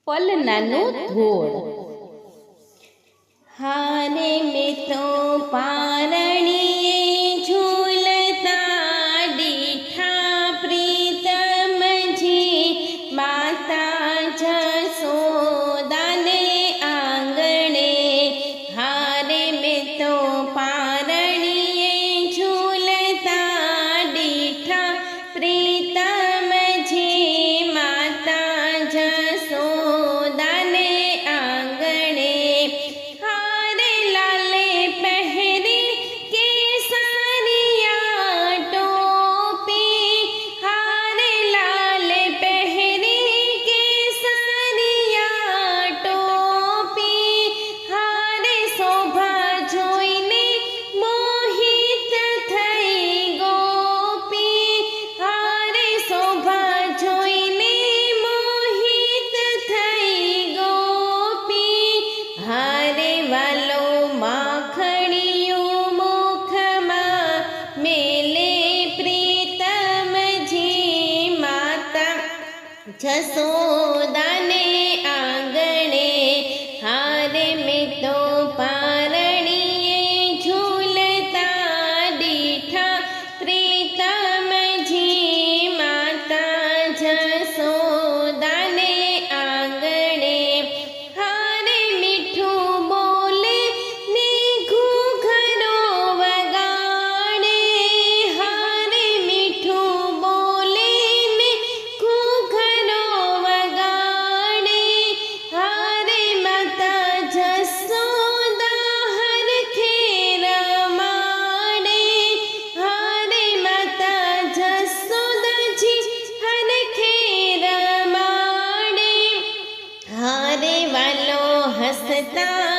પલનાનું ધોળ. હારે મેં તો પારણીએ ઝૂલતા દીઠા પ્રીતમજી માતા જસોદાને આંગણે. હારે મેં તો પારણીએ ઝૂલતા દીઠા પ્રીતમજી માતા જસોદાને આંગણે. હારે લાલે પહેરી કેસરિયા ટોપી. હારે લાલે પહેરી કેસરિયા ટોપી. હારે શોભા જોઈને મોહિત થઈ ગોપી. હારે શોભા જોઈને મોહિત થઈ ગોપી. હારે વાલો માખણિયું મુખમાં મેલે પ્રીતમજી માતા જસોદાને આંગણે. હારે મેં તો પારણીએ ઝૂલતા દીઠા પ્રીતમજી માતા જસોદાને આંગણે. હારે મીઠું બોલે ને ઘૂઘરો વગાડે. હારે મીઠું બોલે ને ઘૂઘરો વગાડે. હારે માતા જસોદા હરખે રમાડે. હારે માતા જસોદાજી હરખે રમાડે. હારે વાલો હસતા